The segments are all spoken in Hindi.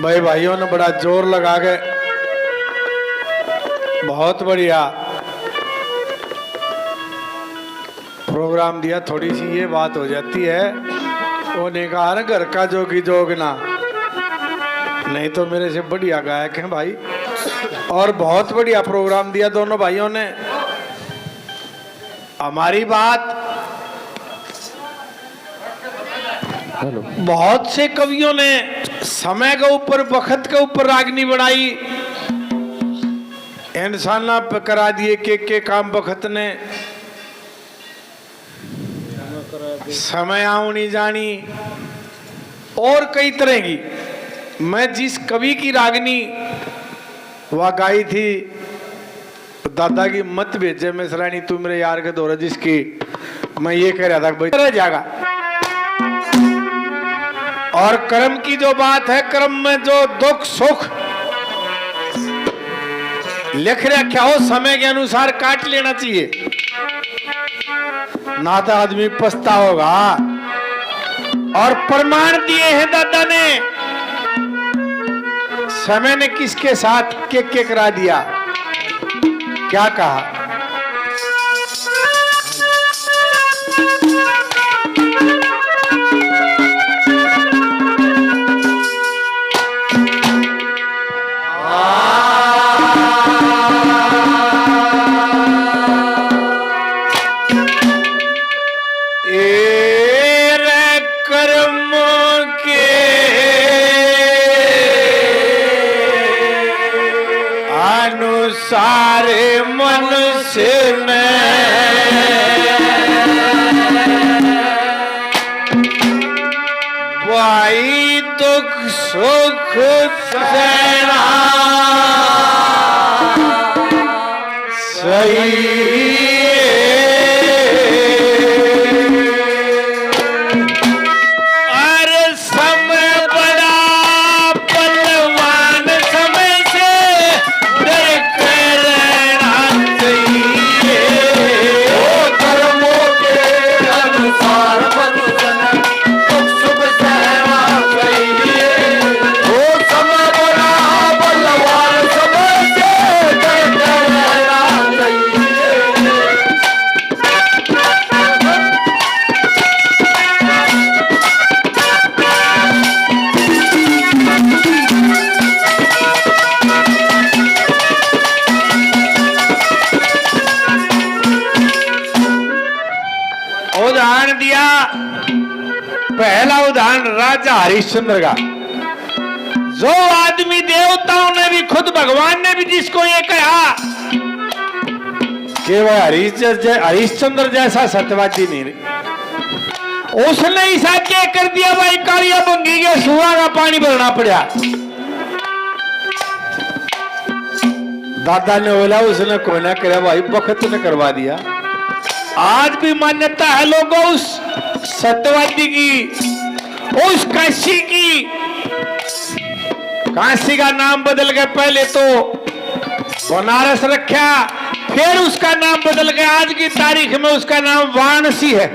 भाई भाइयों ने बड़ा जोर लगा के बहुत बढ़िया प्रोग्राम दिया। थोड़ी सी ये बात हो जाती है, उन्हें कहा ना घर का जोगी जोगना, नहीं तो मेरे से बढ़िया गायक हैं भाई। और बहुत बढ़िया प्रोग्राम दिया दोनों भाइयों ने। हमारी बात बहुत से कवियों ने समय के ऊपर वक्त के ऊपर रागनी बढ़ाई, इंसान पे करा दिए के काम वक्त ने। समय आउनी जानी और कई तरह की। मैं जिस कवि की रागनी वह गाई थी, दादा की मत भेजे मिसरानी तू मेरे यार के दौरे, जिसकी मैं ये कह रहा था भाई रह जाएगा। और कर्म की जो बात है, कर्म में जो दुख सुख लिख रखा हो समय के अनुसार काट लेना चाहिए, ना तो आदमी पछता होगा। और प्रमाण दिए हैं दादा ने, समय ने किसके साथ के करा दिया, क्या कहा। सारे मनुष्य में भाई दुख सुख सहना सही। उदाहरण दिया, पहला उदाहरण राजा हरिश्चंद्र का। जो आदमी देवताओं ने भी, खुद भगवान ने भी जिसको ये कहा कि वह हरिश्चंद्र जैसा सत्यवादी नहीं, उसने ऐसा क्या कर दिया भाई, कालिया बंगी के सुआ का पानी भरना पड़ा। दादा ने बोला उसने कोई ना करे भाई, वक्त ने करवा दिया। आज भी मान्यता है लोगों उस सत्यवादी की, उस काशी की। काशी का नाम बदल गया, पहले तो बनारस रखा, फिर उसका नाम बदल गया। आज की तारीख में उसका नाम वाराणसी है,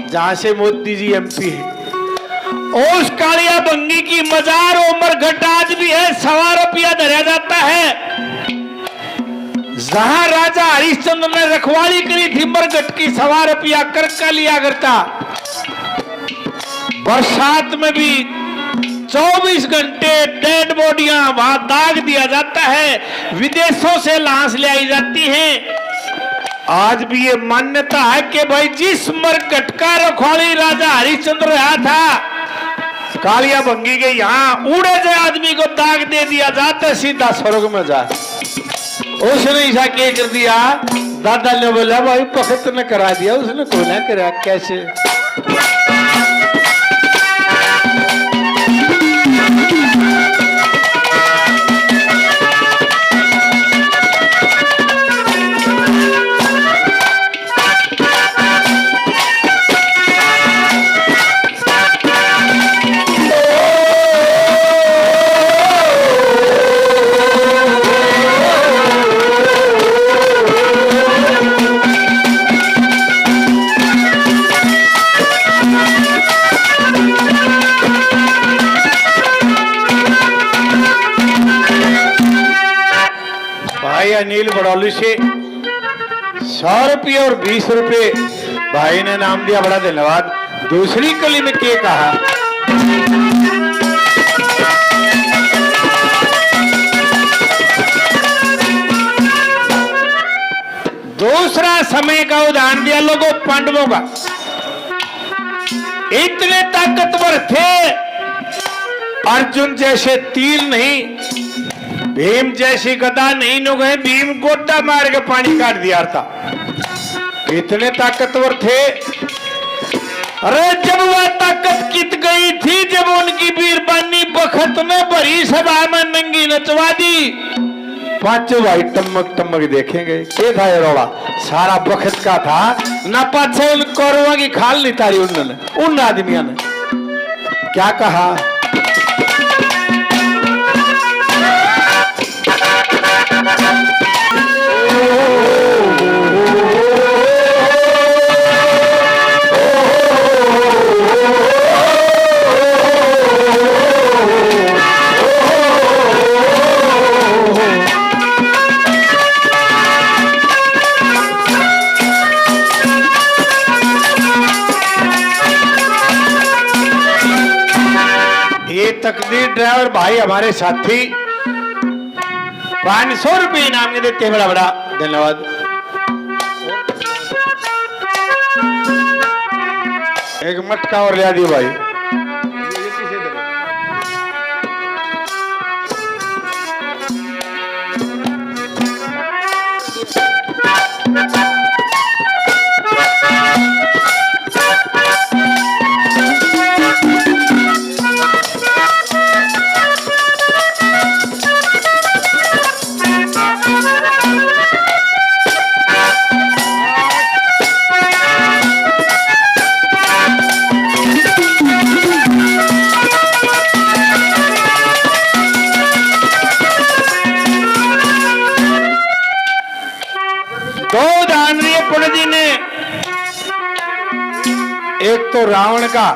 जहां से मोदी जी एमपी है। और उस कालिया बंगी की मजार उमरघट आज भी है, 1.25 रुपया धरा जाता है। जहां राजा हरिश्चंद्र ने रखवाली करी थी मरघट की, 1.25 रुपया कर लिया करता। बरसात में भी 24 घंटे डेड बॉडियां वहां दाग दिया जाता है, विदेशों से लाश ले आई जाती हैं। आज भी ये मान्यता है कि भाई जिस मरघट का रखवाली राजा हरिश्चंद्र रहा था, कालिया भंगी के यहाँ उड़े जाए आदमी को दाग दे दिया जाता, सीधा स्वर्ग में जा। उसने ऐसा क्या कर दिया, दादा ने बोला भाई वक्त ने करा दिया, उसने कोई ना करा। कैसे? अनिल बड़ौली से 100 रुपये और 20 रुपये भाई ने नाम दिया, बड़ा धन्यवाद। दूसरी कली में क्या कहा, दूसरा समय का उदाहरण दिया लोगों पांडवों का। इतने ताकतवर थे, अर्जुन जैसे तीर नहीं, भीम जैसी गदा नहीं, नो गए भीम गोटा मार के पानी काट दिया था, इतने ताकतवर थे। अरे जब वह ताकत कित गई थी, जब उनकी बीरबानी बखत में भरी सभा में नंगी नचवा दी, पांचों भाई टमक टमक देखेंगे। ये था ये रोड़ा सारा बखत का था ना, पाछे उन कौरवों की खाल नहीं तारी उन्होंने, उन आदमियों ने क्या कहा, तकदीर ड्राइवर भाई हमारे साथी 500 रुपये इनाम के देते हैं, बड़ा बड़ा धन्यवाद। एक मटका और ले दिए भाई। एक तो रावण का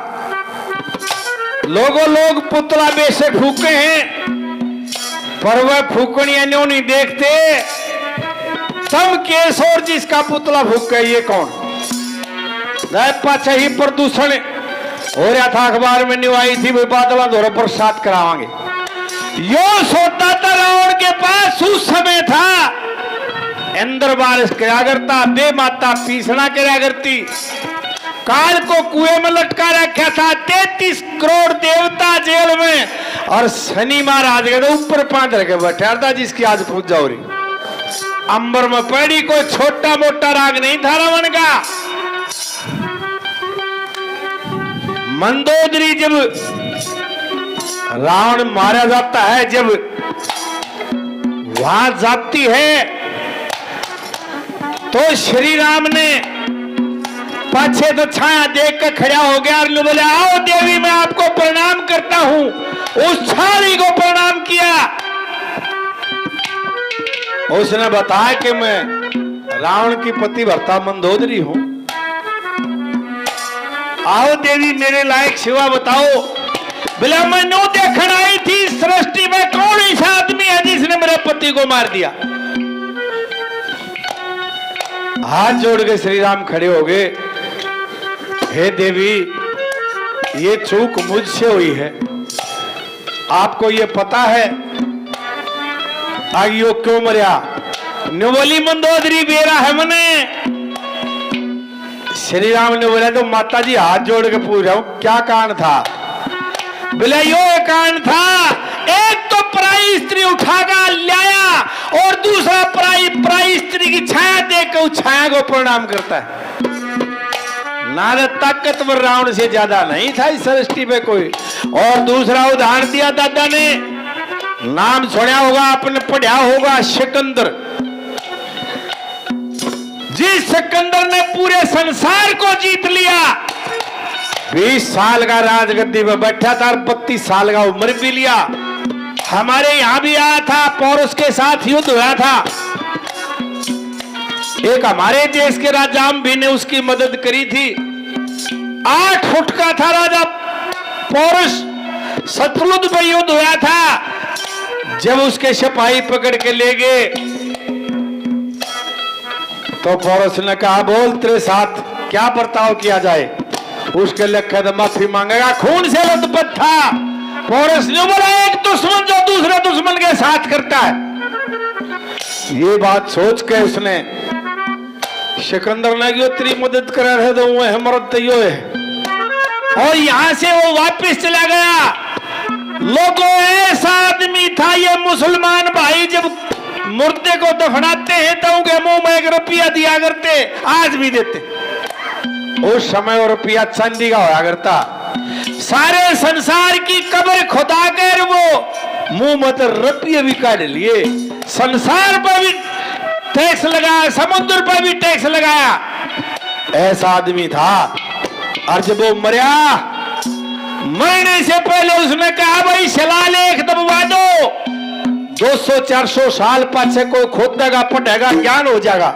लोग पुतला बेशक फूके हैं, पर वह फूकनिया न्यों नहीं देखते, तम केस और जिसका पुतला फूक है ये कौन, पाछा ही प्रदूषण हो रहा था, अखबार में न्यू आई थी, वही बादलों द्वारा बरसात करावांगे। यो सोता था रावण के पास उस समय था, अंदर बारिश क्या करता, बे माता पीसना क्या करती, काल को कुएं में लटका रखा था, 33 करोड़ देवता जेल में, और शनि महाराज के ऊपर पांच रखे बैठा था, जिसकी आज पूजा हो रही। अंबर में पड़ी, कोई छोटा मोटा राग नहीं था रावण का। मंदोदरी जब रावण मारा जाता है, जब वहां जाती है, तो श्री राम ने पाछे तो छाया देख कर खड़ा हो गया और बोले, आओ देवी मैं आपको प्रणाम करता हूं। उस छाड़ी को प्रणाम किया, उसने बताया कि मैं रावण की पतिव्रता मंदोदरी हूं, आओ देवी मेरे लायक सेवा बताओ। बोला मैं नो देखने आई थी सृष्टि में कौन ऐसा आदमी है जिसने मेरे पति को मार दिया। हाथ जोड़ के श्री राम खड़े हो गए, हे देवी ये चूक मुझसे हुई है, आपको ये पता है आगे यो क्यों मरिया। बोली मंदोदरी बेरा है मने। श्री राम ने बोला तो माता जी हाथ जोड़ के पूछ रहा हूं क्या कारण था। बोले यो कारण था, एक तो पराई स्त्री उठाकर लाया और दूसरा पराई स्त्री की छाया देखकर उस छाया को प्रणाम करता है। नारद ताकतवर रावण से ज्यादा नहीं था इस सृष्टि पे कोई। और दूसरा उदाहरण दिया दादा ने, नाम सुना होगा आपने, पढ़ा होगा, सिकंदर। जिस सिकंदर ने पूरे संसार को जीत लिया, 20 साल का राजगद्दी में बैठा था, 32 साल का उम्र भी लिया। हमारे यहां भी आया था, पौरुष के साथ युद्ध हुआ था। एक हमारे देश के राजा भी ने उसकी मदद करी थी। 8 फुट का था राजा पौरुष, सतलुज में युद्ध हुआ था। जब उसके सिपाही पकड़ के ले गए तो पौरस ने कहा बोल तेरे साथ क्या बर्ताव किया जाए। उसके लिखे तो माफी मांगेगा, खून से लथपथ था। पौरस ने बोला एक दुश्मन जो दूसरे दुश्मन के साथ करता है। ये बात सोच के उसने सिकंदर ने कि तेरी मदद कर रहे तो वो मरद तैयो है, और यहां से वो वापस चला गया। लोगों ऐसा आदमी था ये मुसलमान भाई, जब मुर्दे को दफनाते हैं तो उनके मुंह में 1 रुपया दिया करते, आज भी देते। उस समय वो रुपया चांदी का होया करता। सारे संसार की कब्र खुदा कर वो मुंह में तो रुपये भी काट लिए। संसार पर भी टैक्स लगाया, समुद्र पर भी टैक्स लगाया। ऐसा आदमी था। और जब वो मरिया, मरने से पहले उसने कहा भाई शिलालेख दबवा दो। 200-400 साल पाछे कोई खोदेगा पढ़ेगा ज्ञान हो जाएगा।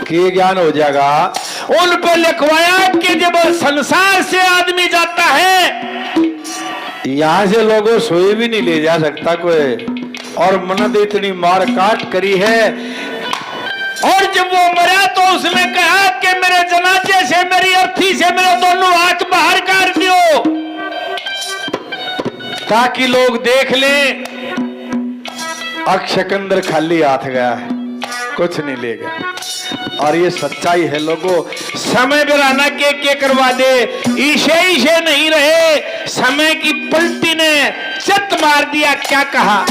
कि ज्ञान हो जाएगा। उन पर लिखवाया कि जब संसार से आदमी जाता है, यहां से लोगों सोए भी नहीं ले जा सकता कोई। और मनद इतनी मार काट करी है। और जब वो मरा तो उसने कहा कि मेरे जनाजे से, मेरी अर्थी से मेरे दोनों हाथ बाहर काट दियो, ताकि लोग देख लें सिकंदर खाली हाथ गया है, कुछ नहीं ले गया। और ये सच्चाई है लोगों। समय बिराना के करवा दे, ईशे नहीं रहे। समय की पलटी ने चट मार दिया। क्या कहा?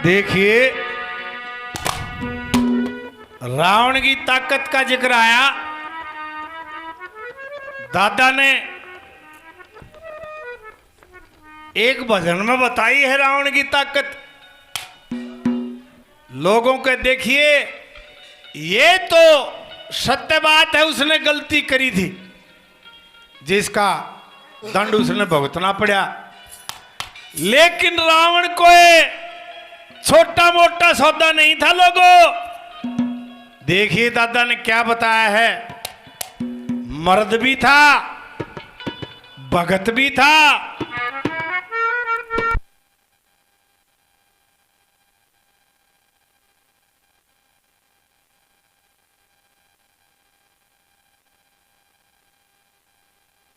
देखिए रावण की ताकत का जिक्र आया। दादा ने एक भजन में बताई है रावण की ताकत। लोगों के देखिए ये तो सत्य बात है, उसने गलती करी थी जिसका दंड उसने भुगतना पड़ा, लेकिन रावण कोई छोटा मोटा सौदा नहीं था। लोगों देखिए दादा ने क्या बताया है, मर्द भी था, भगत भी था,